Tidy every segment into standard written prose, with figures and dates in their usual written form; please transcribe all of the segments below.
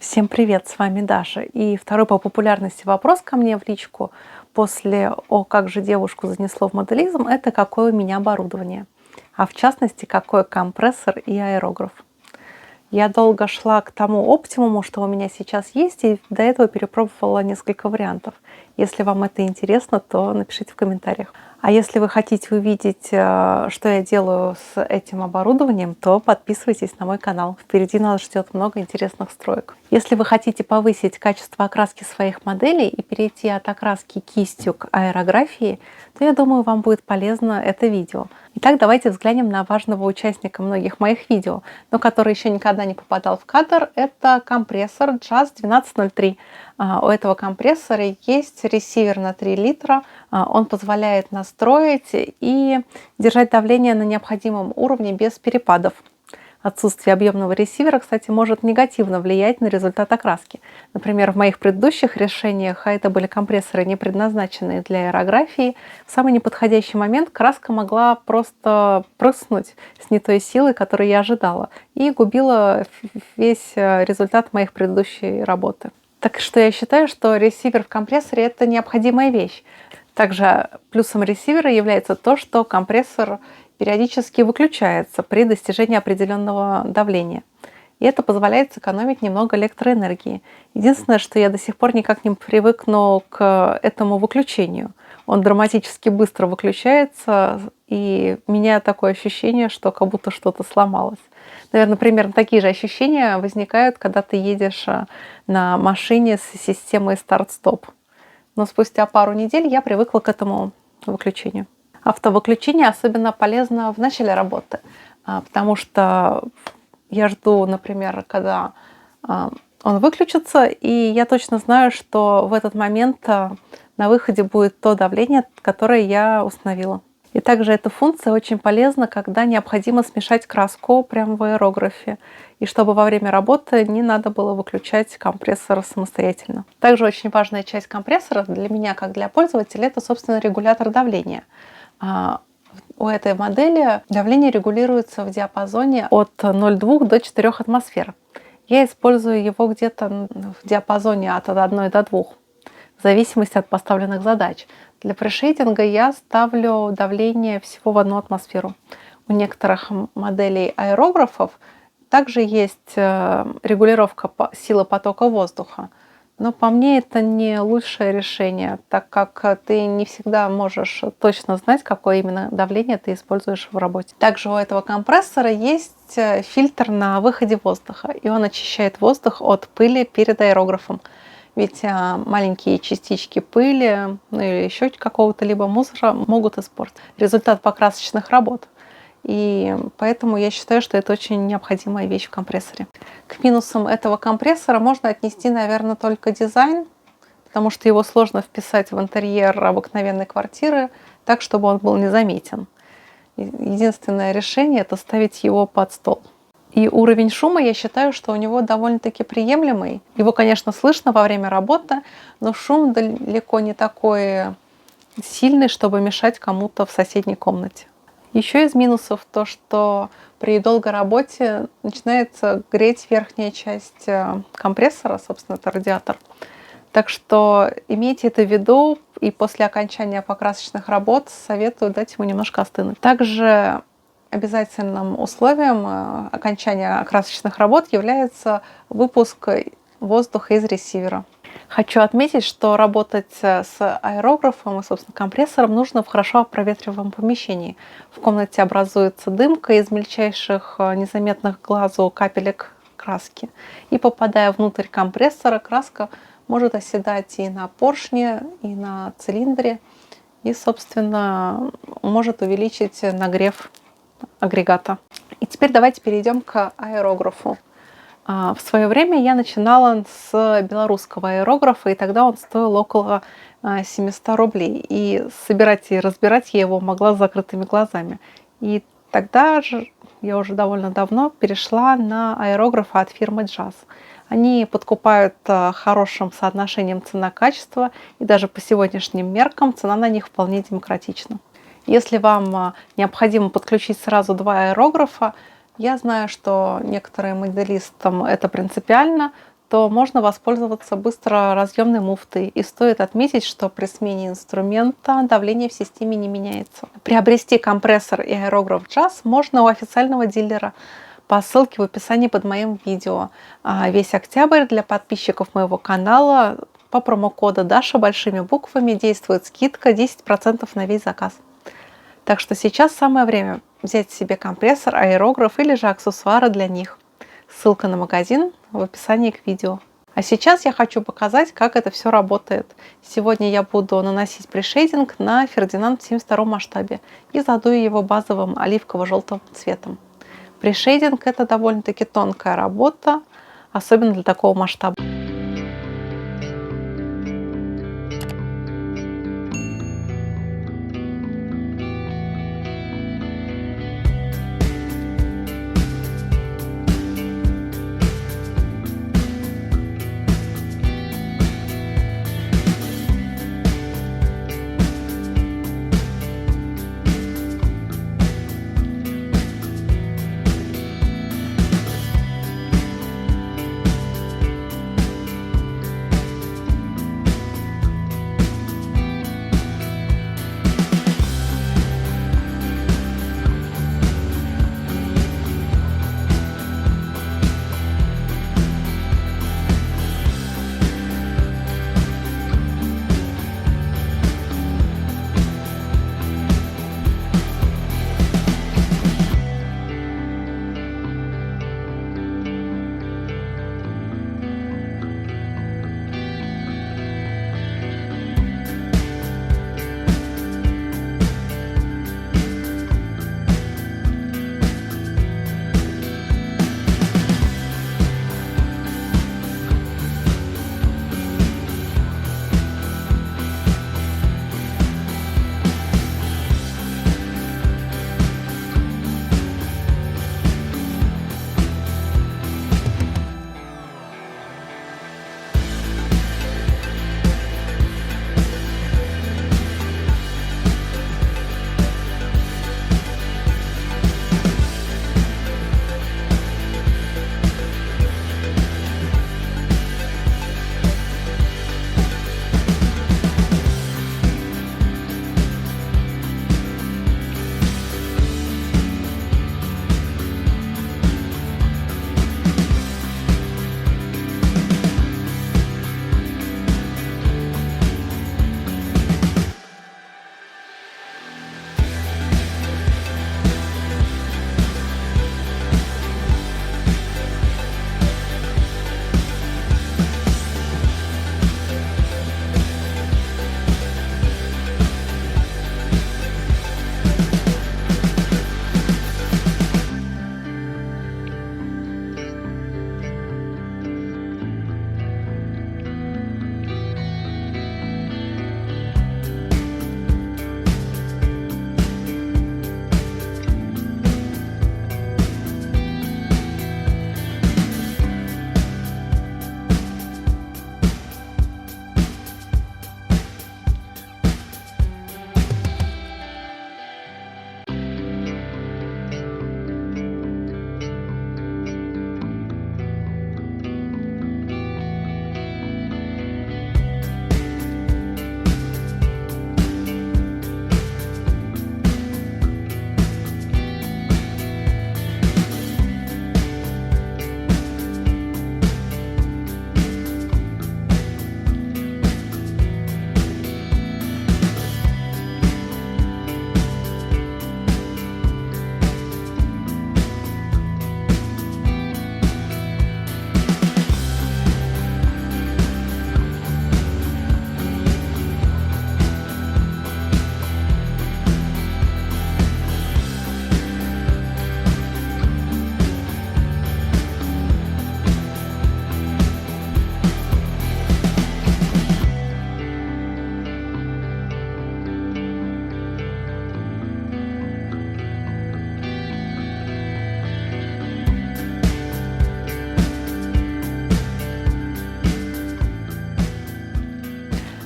Всем привет, с вами Даша. И второй по популярности вопрос ко мне в личку после «О, как же девушку занесло в моделизм» — это какое у меня оборудование, а в частности, какой компрессор и аэрограф. Я долго шла к тому оптимуму, что у меня сейчас есть, и до этого перепробовала несколько вариантов. Если вам это интересно, то напишите в комментариях. А если вы хотите увидеть, что я делаю с этим оборудованием, то подписывайтесь на мой канал. Впереди нас ждет много интересных строек. Если вы хотите повысить качество окраски своих моделей и перейти от окраски кистью к аэрографии, то я думаю, вам будет полезно это видео. Итак, давайте взглянем на важного участника многих моих видео, но который еще никогда не попадал в кадр. Это компрессор JAZ 1203. У этого компрессора есть ресивер на 3 литра. Он позволяет настроить и держать давление на необходимом уровне без перепадов. Отсутствие объемного ресивера, кстати, может негативно влиять на результат окраски. Например, в моих предыдущих решениях, а это были компрессоры, не предназначенные для аэрографии, в самый неподходящий момент краска могла просто прыснуть с не той силой, которую я ожидала, и губила весь результат моих предыдущей работы. Так что я считаю, что ресивер в компрессоре — это необходимая вещь. Также плюсом ресивера является то, что компрессор периодически выключается при достижении определенного давления. И это позволяет сэкономить немного электроэнергии. Единственное, что я до сих пор никак не привыкну к этому выключению. Он драматически быстро выключается, и у меня такое ощущение, что как будто что-то сломалось. Наверное, примерно такие же ощущения возникают, когда ты едешь на машине с системой старт-стоп. Но спустя пару недель я привыкла к этому выключению. Автовыключение особенно полезно в начале работы, потому что я жду, например, когда он выключится, и я точно знаю, что в этот момент на выходе будет то давление, которое я установила. И также эта функция очень полезна, когда необходимо смешать краску прямо в аэрографе, и чтобы во время работы не надо было выключать компрессор самостоятельно. Также очень важная часть компрессора для меня, как для пользователя, это, собственно, регулятор давления. У этой модели давление регулируется в диапазоне от 0,2 до 4 атмосфер. Я использую его где-то в диапазоне от 1 до 2, в зависимости от поставленных задач. Для прешейдинга я ставлю давление всего в 1 атмосферу. У некоторых моделей аэрографов также есть регулировка силы потока воздуха. Но по мне это не лучшее решение, так как ты не всегда можешь точно знать, какое именно давление ты используешь в работе. Также у этого компрессора есть фильтр на выходе воздуха, и он очищает воздух от пыли перед аэрографом. Ведь маленькие частички пыли, ну или еще какого-то либо мусора могут испортить результат покрасочных работ. И поэтому я считаю, что это очень необходимая вещь в компрессоре. К минусам этого компрессора можно отнести, наверное, только дизайн, потому что его сложно вписать в интерьер обыкновенной квартиры так, чтобы он был незаметен. Единственное решение — это ставить его под стол. И уровень шума, я считаю, что у него довольно-таки приемлемый. Его, конечно, слышно во время работы, но шум далеко не такой сильный, чтобы мешать кому-то в соседней комнате. Еще из минусов то, что при долгой работе начинается греть верхняя часть компрессора, собственно, это радиатор. Так что имейте это в виду, и после окончания покрасочных работ советую дать ему немножко остынуть. Также обязательным условием окончания красочных работ является выпуск воздуха из ресивера. Хочу отметить, что работать с аэрографом и, собственно, компрессором нужно в хорошо проветриваемом помещении. В комнате образуется дымка из мельчайших, незаметных глазу капелек краски. И попадая внутрь компрессора, краска может оседать и на поршне, и на цилиндре, и, собственно, может увеличить нагрев агрегата. И теперь давайте перейдем к аэрографу. В свое время я начинала с белорусского аэрографа, и тогда он стоил около 700 рублей. И собирать и разбирать я его могла с закрытыми глазами. И тогда же, я уже довольно давно перешла на аэрографы от фирмы JAZ. Они подкупают хорошим соотношением цена-качество, и даже по сегодняшним меркам цена на них вполне демократична. Если вам необходимо подключить сразу 2 аэрографа, я знаю, что некоторым моделистам это принципиально, то можно воспользоваться быстроразъемной муфтой. И стоит отметить, что при смене инструмента давление в системе не меняется. Приобрести компрессор и аэрограф Jazz можно у официального дилера по ссылке в описании под моим видео. Весь октябрь для подписчиков моего канала по промокоду Даша большими буквами действует скидка 10% на весь заказ. Так что сейчас самое время взять себе компрессор, аэрограф или же аксессуары для них. Ссылка на магазин в описании к видео. А сейчас я хочу показать, как это все работает. Сегодня я буду наносить пришейдинг на Фердинанд в 72 масштабе и задую его базовым оливково-желтым цветом. Пришейдинг — это довольно-таки тонкая работа, особенно для такого масштаба.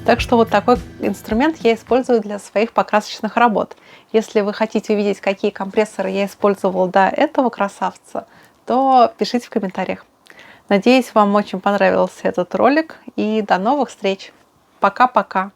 Так что вот такой инструмент я использую для своих покрасочных работ. Если вы хотите увидеть, какие компрессоры я использовала до этого красавца, то пишите в комментариях. Надеюсь, вам очень понравился этот ролик. И до новых встреч. Пока-пока.